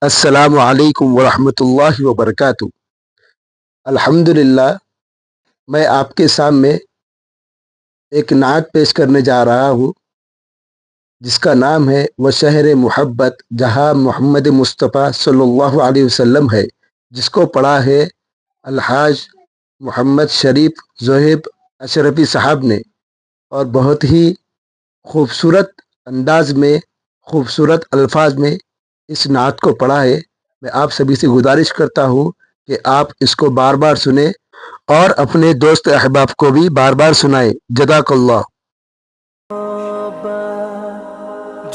السلام علیکم ورحمۃ اللہ وبرکاتہ۔ الحمدللہ، میں آپ کے سامنے ایک نعت پیش کرنے جا رہا ہوں جس کا نام ہے وہ شہر محبت جہاں محمد مصطفیٰ صلی اللہ علیہ وسلم ہے، جس کو پڑھا ہے الحاج محمد شریف زہیب اشرفی صاحب نے، اور بہت ہی خوبصورت انداز میں، خوبصورت الفاظ میں اس نعت کو پڑھا ہے۔ میں آپ سبھی سے گزارش کرتا ہوں کہ آپ اس کو بار بار سنیں اور اپنے دوست احباب کو بھی بار بار سنائیں۔ جزاک اللہ۔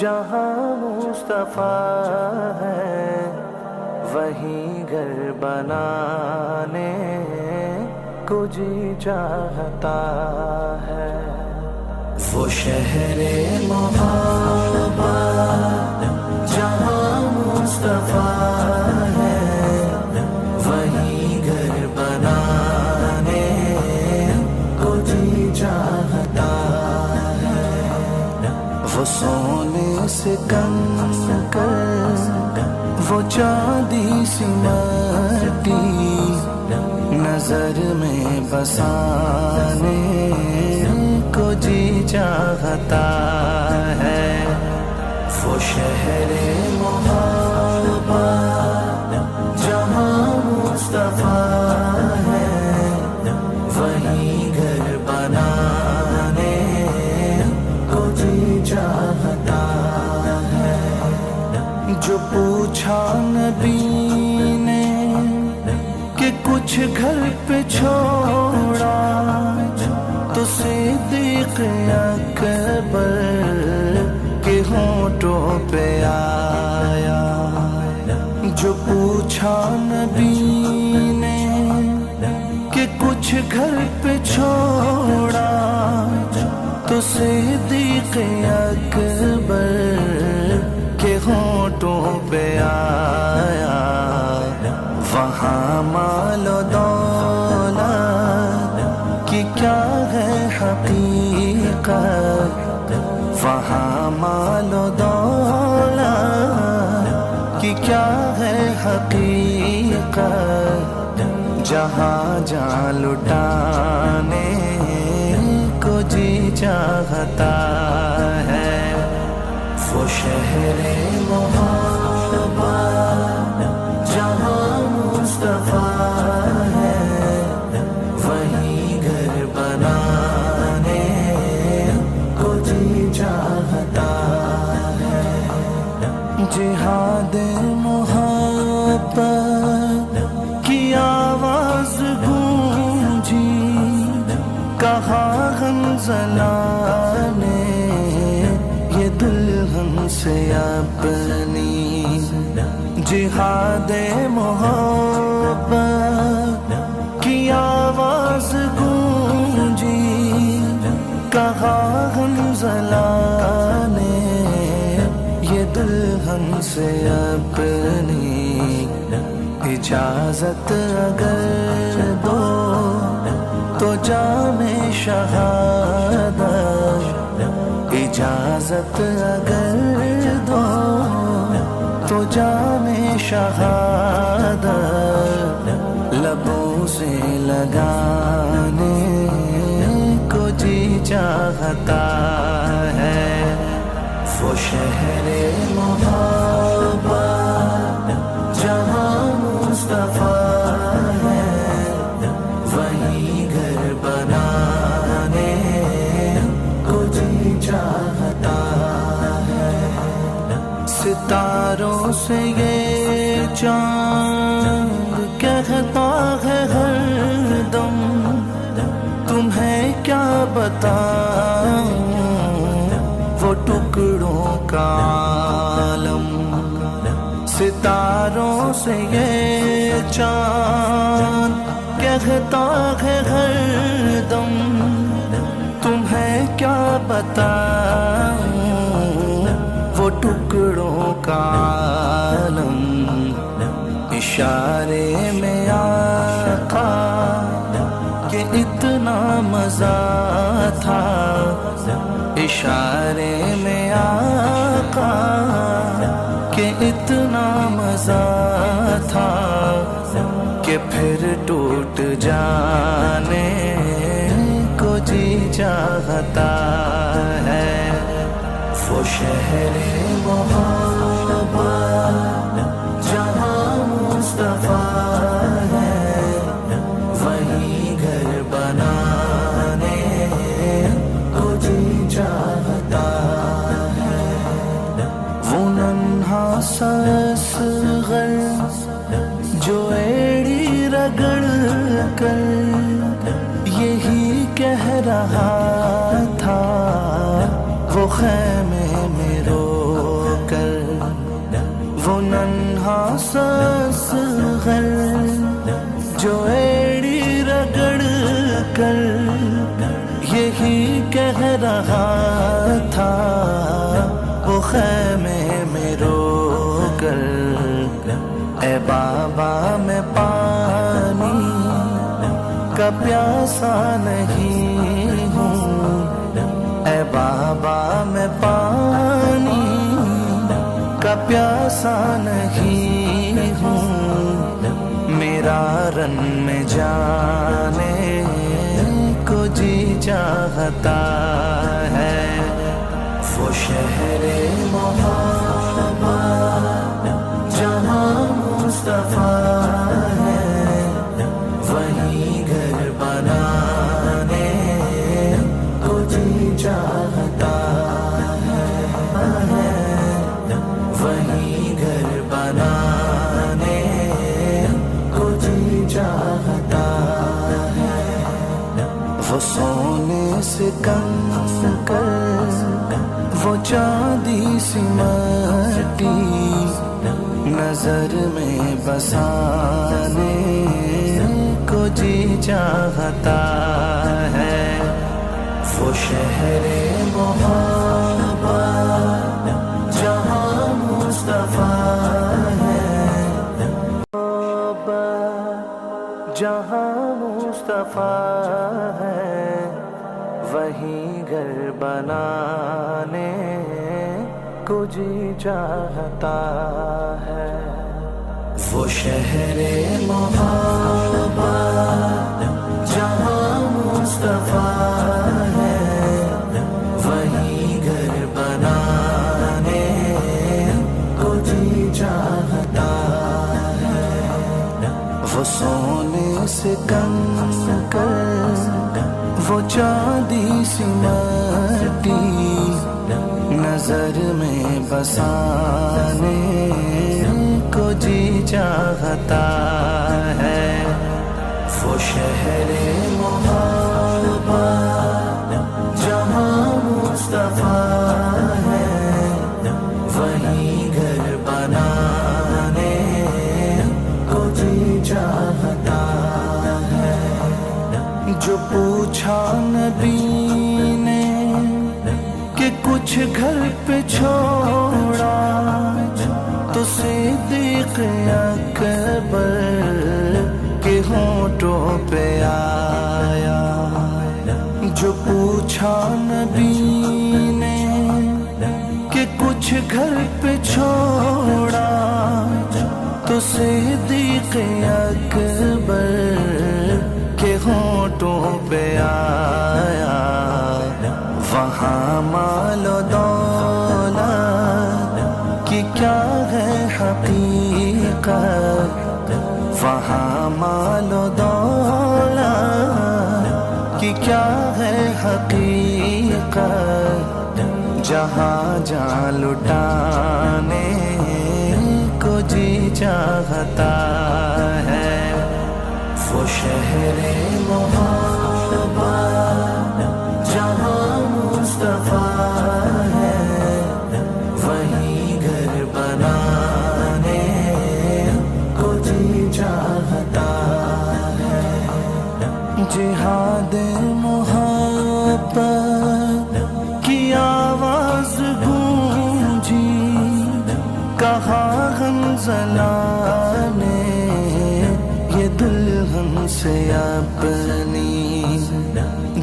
جہاں مصطفیٰ ہے وہیں گھر بنانے کو جی چاہتا ہے، وہ شہر محبت جہاں مصطفیٰ ہے وہیں گھر بنانے کو جی چاہتا ہے، وہ سونے سے کنکر وہ چاندی سی مٹی نظر میں بسانے کو جی چاہتا ہے، وہ شہر محبت جہاں مصطفیٰ ہے وہیں گھر بنانے کو جی چاہتا ہے، جو پوچھا نبی نے کہ کچھ گھر پہ چھوڑا تو صدیق اکبر کے ہونٹوں پہ آیا، جو پوچھا نبی نے کہ کچھ گھر پہ چھوڑا تو صدیق اکبر کے ہونٹوں پہ آیا، وہاں مال و دولت کی کیا ہے حقیقت، وہاں مال و دولت کی کیا ہے حقیقت، جہاں جان لٹانے کو جی چاہتا ہے، وہ شہر محبت جہاں مصطفیٰ ہے وہیں گھر بنانے کو جی چاہتا ہے، جہاد محبت کی آواز گونجی، کہا حنظلہ نے یہ دلہن سے اپنی، جہاد محبت کی آواز گونجی، کہا حنظلہ نے یہ دلہن سے اپنی، اجازت اگر دو تو جام شہادت، اجازت اگر دو تو جام شہادت لبوں سے لگانے کو جی چاہتا ہے، وہ شہر محبت جہاں مصطفیٰ ہے وہیں گھر بنانے کو جی چاہتا ہے، ستاروں سے یہ چاند کہتا ہے ہر دم، تمہیں کیا بتاؤں وہ ٹکڑوں کا عالم، ستاروں سے یہ چاند کہتا ہے ہر دم، تمہیں کیا بتاؤں وہ ٹکڑوں کا عالم، اشارے میں آقا کہ اتنا مزہ تھا، اشارے میں آقا کہ اتنا مزہ تھا کہ پھر ٹوٹ جانے کو جی چاہتا ہے. وہ شہر محبت جہاں مصطفیٰ ہے وہیں گھر بنانے کو جی چاہتا ہے. وہ ننھا سا اصغر جو ایڑی رگڑ کر یہی کہہ رہا تھا وہ خیمے میں رو کر. وہ ننھا سا اصغر جو ایڑی رگڑ کر یہی کہہ رہا تھا وہ خیمے میں رو کر. اے بابا میں پانی کا پیاسا نہیں ہوں، اے بابا میں پانی کا پیاسا نہیں ہوں، میرا رن میں جانے کو جی چاہتا ہے. وہ شہر محبت جہاں مصطفیٰ ہے وہیں گھر بنانے کو جی چاہتا ہے. وہیں گھر بنانے کو جی چاہتا ہے. وہ سونے سے کنکر وہ چاندی سی مٹی نظر میں بسانے کو جی چاہتا ہے. وہ شہر محبت جہاں مصطفیٰ ہے جہاں مصطفیٰ ہے وہیں گھر بنانے کو جی چاہتا ہے. وہ شہر محبت جہاں مصطفیٰ ہے وہیں گھر بنانے کو جی چاہتا ہے. وہ سونے سے کنکر وہ چاندی سی مٹی نظر میں بسانے کو جی چاہتا ہے. وہ شہر محبت جہاں مصطفیٰ ہے وہیں گھر بنانے کو جی چاہتا ہے. جو پوچھا نبی نے کہ کچھ گھر پہ چھوڑا تو صدیق اکبر کے ہونٹوں پہ آیا. جو پوچھا نبی نے کہ کچھ گھر پہ چھوڑا تو صدیق اکبر کے ہونٹوں پہ آیا. وہاں مال و دولت کی کیا ہے حقیقت، وہاں مال و دولت کی کیا ہے حقیقت، جہاں جان لٹانے کو جی چاہتا ہے. وہ شہر محبت جہاں مصطفیٰ ہے وہیں گھر بنانے کو جی چاہتا ہے. جہاد محبت کی آواز گونجی، کہا حنظلہ نے یہ دلہن سے اپنی.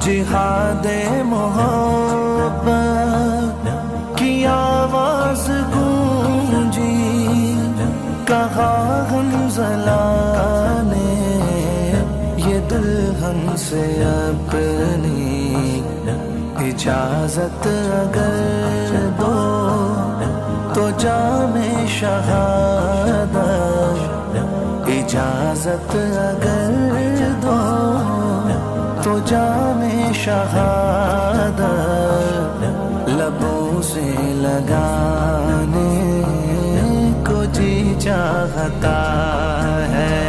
جہاد محبت کی آواز گونجی، کہا حنظلہ نے یہ دلہن سے اپنی اجازت اگر دو تو جام شہادت، اجازت اگر دو تو جام شہادت لبوں سے لگانے کو جی چاہتا ہے،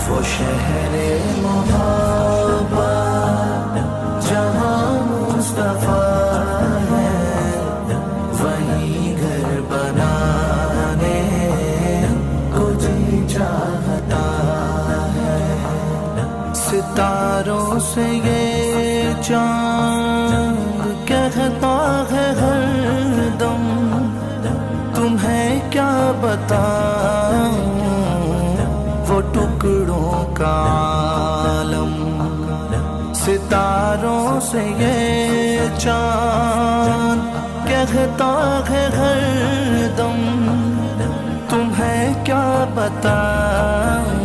وہ شہر محبت جہاں مصطفیٰ ہے، وہیں گھر بنانے کو جی چاہتا ہے۔ ستاروں سے یہ چاند کہتا ہے ہر دم، تمہیں کیا بتاؤں وہ ٹکڑوں کا عالم، ستاروں سے یہ چاند کہتا ہے ہر دم، تمہیں کیا بتاؤں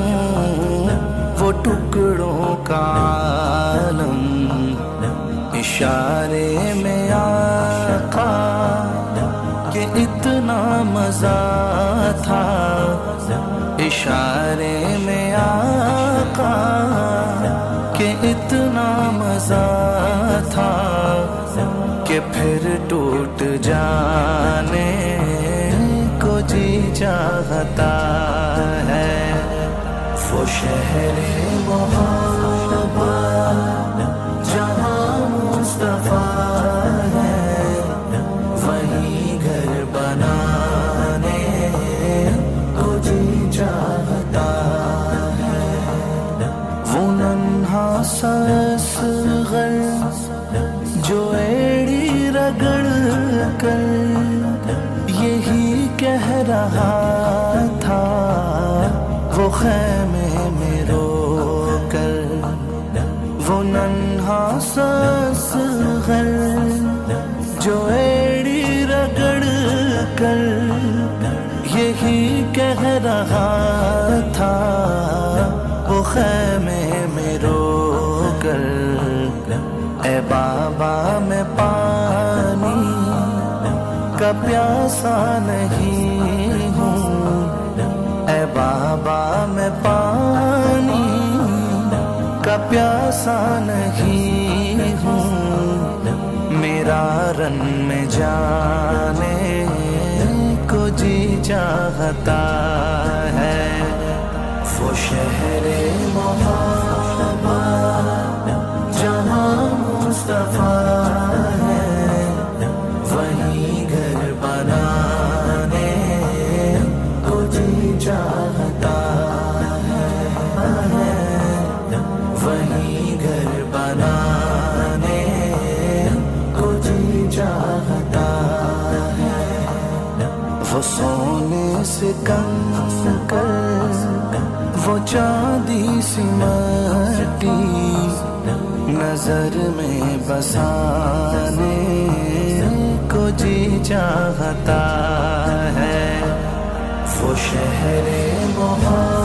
وہ ٹکڑوں کا عالم، اشارے میں آقا کہ اتنا مزہ تھا، اشارے میں آقا کہ اتنا مزہ تھا کہ پھر ٹوٹ جانے کو جی چاہتا ہے، وہ شہر محبت جہاں مصطفیٰ ہے، وہیں گھر بنانے کو جی چاہتا ہے۔ وہ ننھا سا اصغر جو ایڑی رگڑ کر یہی کہہ رہا تھا، وہ خیمے میں رو کر، وہ ننھا سا اصغر جو ایڑی رگڑ کر یہی کہہ رہا تھا، وہ خیمے میں رو کر، اے بابا میں پانی کا پیاسا نہیں ہوں، اے بابا میں پانی کا پیاسا نہیں ہوں، میرا رن میں جانے کو جی چاہتا ہے، وہ شہر محبت جہاں مصطفیٰ ہے، وہیں گھر بنانے کو جی چاہتا ہے، وہیں گھر بنانے کو جی چاہتا ہے۔ وہ سونے سے کنکر، وہ چاندی سی مٹی نظر میں بسانے کو جی چاہتا ہے، وہ شہر محبت